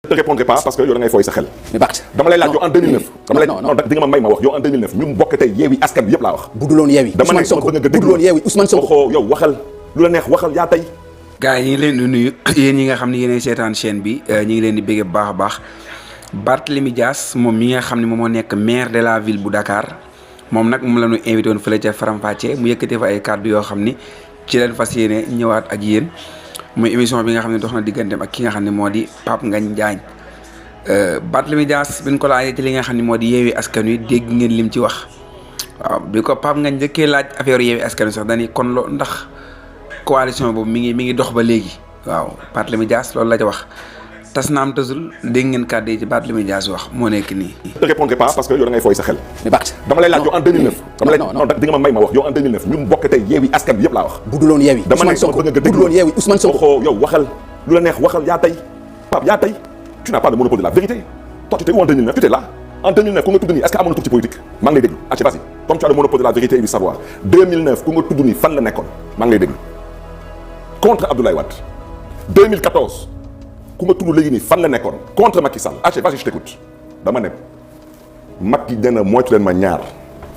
Je te répondrai pas parce que yow da ngay fooy sa xel. mais Barth dama lay laaj yow en 2009. dama lay non di nga ma may ma wax yow en 2009 ñu bokk tey Yewwi Askan Wi yëpp laa wax. bu duloon Yewwi Ousmane Sonko bu duloon Yewwi Ousmane Sonko yow waxal lu la neex waxal yaa tey. gars yi ñu ngi leen di nuyu yéen ñi nga xam ne yéenay seetaan chaîne bi ñu ngi leen di bëgg bu baax a baax Barthélémy Dias moom mi nga xam ne moom moo nekk maire de la ville bu Dakar moom nag moom la ñu invité woon fële ca Faram-Facce mu yëkkatee fa ay kàddu yoo xam ni ci leen fas yéene ñëwaat ak yéen muy émission bi nga xam ne dox na digganteem ak ki nga xam ne moo di Pape Ngagne Ndiaye Barthélémy Dias bi ñu ko laajee ci li nga xam ne moo di Yewwi Askan Wi dégg ngeen lim ci wax waaw bi ko Pape Ngagne njëkkee laaj affaire Yewwi Askan Wi sax dañuy kon loo ndax coalition boobu mi ngi dox ba léegi waaw Barthélémy Dias loolu la ca wax tas naam tasul dégg ngeen kàddu yi ci Barthélémy Dias wax moo nekk nii. Je te répondrai pas parce que yow da ngay fooy sa xel. mais Barth dama lay laaj yow en 2009. dama lay non di nga ma may ma wax yow en 2009 ñu bokk tey Yewwi Askan Wi yëpp laa wax. bu duloon Yewwi Ousmane Sonko bu duloon Yewwi Ousmane Sonko yow waxal lu la neex waxal yaa tey Pape yaa tey tu n'as pas le monopole de la vérité. Toi tu étais où en 2009 tu étais là en 2009 ku nga tudd nii est-ce que amoon na tur ci politique maa ngi lay déglu acca vas-y comme tu as le monopole de la vérité et du savoir 2009 ku nga tudd nii fan la nekkoon maa ngi lay déglu contre Abdoulaye Wade 2014 ku nga tudd léegi nii fan la nekkoon contre Macky Sall acca vas-y je t'écoute dama ne Macky nee na moytu leen ma ñaar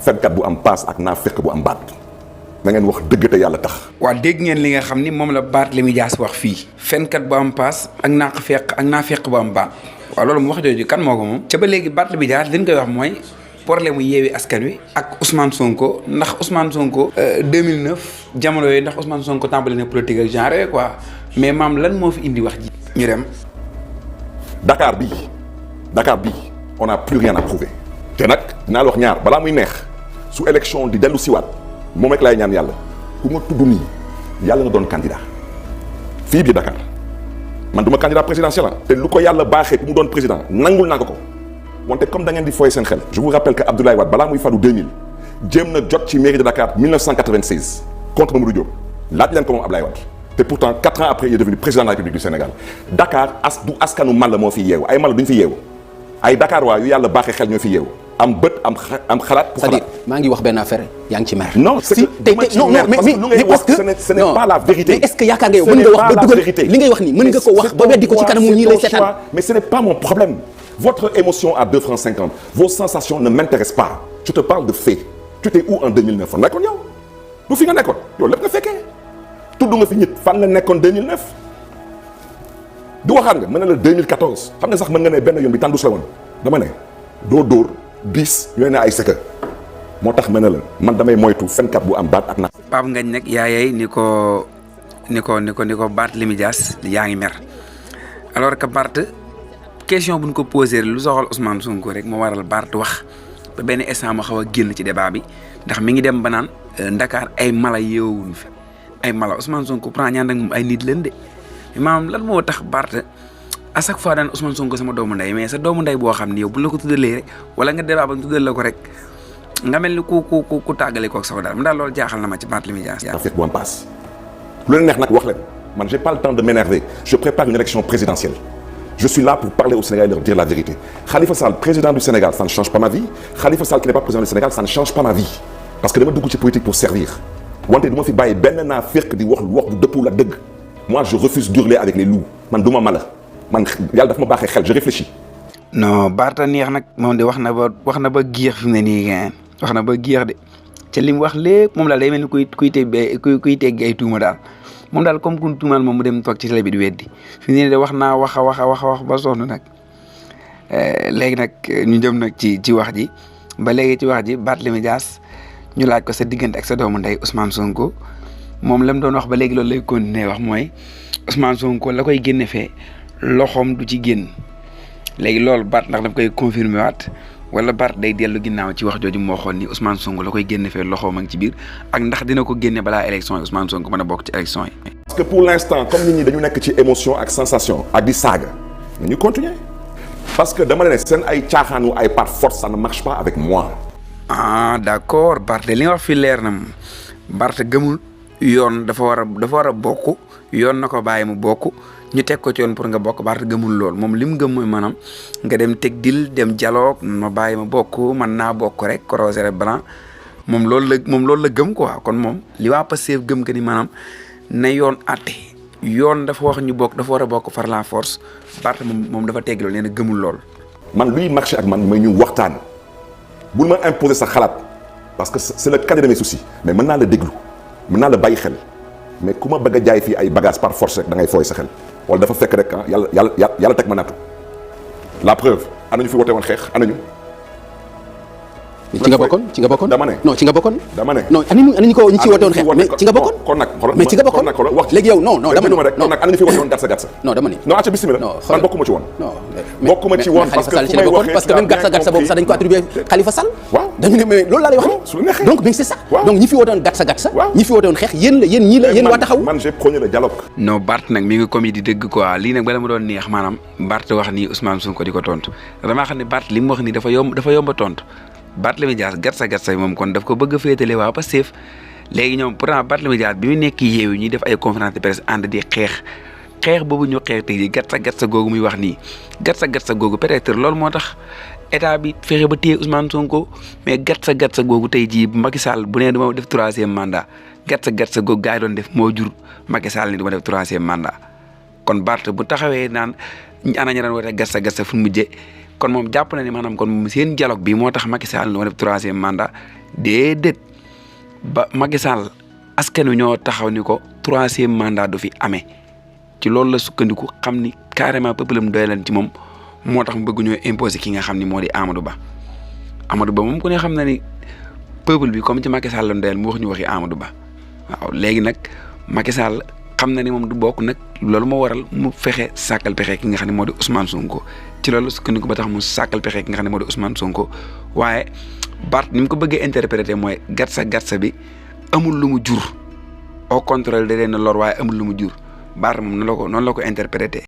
fenkat bu am paas ak naa fekk bu am baat na ngeen wax dëgg te yàlla tax. waa dégg ngeen li nga xam ni moom la Barthélémy Dias wax fii fenkat bu am paas ak naa fekk bu am baat waaw loolu mu wax jooju kan moo ko moom ca ba léegi Barthélémy Dias li ñu koy wax mooy problème mu Yewwi Askan Wi ak Ousmane Sonko ndax Ousmane Sonko 2009 jamono yooyu ndax Ousmane Sonko tàmbali na politique ak genre yooyu quoi mais maam lan moo fi indi wax ji ñu dem Dakar bii on n'a plus rien à prouver te nag dinaa la wax ñaar balaa muy neex su élection di dellu siwaat moom rek laay ñaan yàlla ku nga tudd nii yàlla nga doon candidat fii biir Dakar man du ma candidat présidentiel te lu ko yàlla baaxee ku mu doon président nangul naa ko wante comme da ngeen di fooy seen xel je vous rappelle que Abdoulaye Wade balaa muy falu 2000 jéem na jot ci mairie de Dakar 1996 contre Mamadou Diop laaj leen ko moom Abdoulaye Wade te pourtant 4 ans après il est devenu président de la République du Sénégal Dakar du askanu mala moo fi yeewu ay mala duñ fi yeewu ay Dakar waa yu yàlla baaxee xel ñoo fi yeewu am bët am xalaat. c'est-à-dire maa ngi wax benn affaire yaa ngi ci mer. non si tey non mais parce que ce n'est pas la vérité. mais est-ce que yaakaar nga yow mën nga wax ba dugal li ngay wax nii mën nga ko wax ba weddi ko ci kanamu ñii lay seetaan. mais ce n'est pas mon problème votre émotion à 2 francs 50 vos sensations ne m'intéressent pas je te parle de fait tu étais où en 2009 fan nekkoon yow du fi nga nekkoon yow lépp nga fekkee tudd nga fi nit fan la nekkoon 2009 du waxaat nga mën na la 2014 xam nga sax mën nga ne benn yoon bi tàndus la woon dama ne doo dóor bis ñu ne ay sëkka moo tax mën na la man damay moytu fenkat bu am baat ak na Pape Ngagne nag yaayay ni ko Barthélémy Dias yaa ngi mer alors que Barth question bu ñu ko posé lu soxal Ousmane Sonko rek moo waral Barth wax ba benn instant ma xaw a génn ci débat bi ndax mi ngi dem ba naan Dakar ay mala yeewuñu fi ay mala Ousmane Sonko pourtant ñaan ak moom ay nit leen de maanaam lan moo tax Barth à chaque fois daan Ousmane Sonko sama doomu ndey mais sa doomu ndey boo xam ni yow bu la ko tuddalee rek wala nga débat ba nga tuddal la ko rek nga mel ni ku tàggale koog sama daal mu daal loolu jaaxal na ma ci Barthélémy Dias. fekk bu am paas lu leen neex nag wax leen man j'ai pas le temps de m'énerver je prépare une élection présidentielle je suis là pour parler aux Sénégalais et leur dire la vérité Khalifa Sall président du Sénégal ça ne change pas ma vie Khalifa Sall qui n'est pas président du Sénégal ça ne change pas ma vie parce que dama dugg ci politique pour servir wante du ma fi bàyyi benn naa fekk di wax bu dëppoo la dëgg moi je refuse d'hurler avec les loups man du ma mala man yàlla daf ma baaxee xel je réfléchis. non Bartha neex nag moom de wax na ba géex fi mu ne nii ngeen wax na ba géex de ca li mu wax lépp moom daal day mel ni kuy teggi ay tuuma daal moom daal comme ku tuumaal moom mu dem toog ci télé bi di weddi fi mu ne nii de wax naa wax ba sonn nag léegi nag ñu jëm nag ci wax ji ba léegi ci wax ji Barthélémy Dias ñu laaj ko sa diggante ak sa doomu ndey Ousmane Sonko moom la mu doon wax ba léegi loolu lay continuer wax mooy Ousmane Sonko la koy génne fee loxoom du ci génn léegi loolu Barth ndax daf koy confirmer waat wala Barth day dellu ginnaaw ci wax jooju moo xool ni Ousmane Sonko la koy génne fee loxoom ak ci biir ak ndax dina ko génne balaa élection yi Ousmane Sonko mën a bokk ci élection yi. parce que pour l'instant comme nit ñi dañu nekk ci émotion ak sensation ak di saaga nañu continuer parce que dama ne seen ay caaxaanu ay par force ça ne marche pas avec moi. ah d'accord Barth li nga wax fii leer na moom Barth gëmul yoon dafa war a bokk yoon na ko bàyyi mu bokk. ñu teg ko ci yoon pour nga bokk Barth gëmul lool moom li mu gëm mooy maanaam nga dem teg dil dem dialogue ma bàyyi ma bokk man naa bokk rek croiser blanc moom loolu la gëm quoi kon moom li waa Pastef gëm que ni maanaam na yoon àtte yoon dafa wax ñu bokk dafa war a bokk par la force Barth moom dafa tegg loolu nee na gëmul lool. man luy marché ak man mooy ñu waxtaan bul ma imposer sa xalaat parce que c'est le cadre de mes soucis mais mën naa la déglu mën naa la bàyyi xel mais ku ma bëgg a jaay fii ay bagages par force rek da ngay fooy sa xel wala dafa fekk rek ah yàlla teg ma nattu la preuve ana ñu fi wote woon xeex ana ñu. ci nga bokkoon dama ne non ci nga bokkoon dama ne non ani ñu ci wote woon xeex mais ci nga bokkoon kon nag mais ci nga bokkoon wax léegi yow non dama ne rek kon nag ana ñu fi wote woon gatsa non dama ni non acca bismillah man bokkuma ci woon non bokkuma ci woon parce que ci la bokkoon parce que même gatsa boobu sax dañ ko attribué Khalifa Sall waaw dañu ne mais loolu laa lay wax ni donc mais c'est ça donc ñi fi wote woon gatsa ñi fi wote woon xeex yéen waa taxaw man j'ai prôné le dialogue non Barth nag mi ngi comédie dëgg quoi lii nag bala ma doon neex maanaam Barth wax nii Ousmane Sonko di ko tontu damaa xam ne Barth li mu wax nii dafa yomb tontu Barthélémy Dias gatsa moom kon daf ko bëgg a féetale waa Pastef léegi ñoom pourtant Barthélémy Dias bi mu nekk Yewwi ñuy def ay conférence de presse ànd di xeex boobu ñu xeex tey jii gatsa googu muy wax nii gatsa googu peut-être loolu moo tax état bi fexe ba téye Ousmane Sonko mais gatsa googu tey jii Macky Sall bu nee dama def 3e mandat gatsa googu gars yi doon def moo jur Macky Sall ni dama def 3e mandat kon Barth bu taxawee naan ana ña doon woote gatsa fu mu mujjee kon moom jàpp na ni maanaam kon moom seen dialogue bi moo tax Macky Sall moo def 3e mandat déedéet ba Macky Sall askan wi ñoo taxaw ni ko 3e mandat du fi amee ci loolu la sukkandiku xam ni carrément peuple am doy leen ci moom moo tax mu bëgg ñoo imposer ki nga xam ni moo di Amadou Ba moom ku ne xam na ni peuple bi comme ci Macky Sall la doyal mu wax ñu waxi Amadou Ba waaw léegi nag Macky Sall xam na ni moom du bokk nag loolu moo waral mu fexe sàkkal pexe ki nga xam ne moo di Ousmane Sonko ci loolu sukkandiku ba tax mu sàkkal pexe ki nga xam ne moo di Ousmane Sonko waaye Barth ni mu ko bëggee interpréter mooy gatsa bi amul lu mu jur au contraire da leen a lor waaye amul lu mu jur Barth moom noonu la ko interpréter.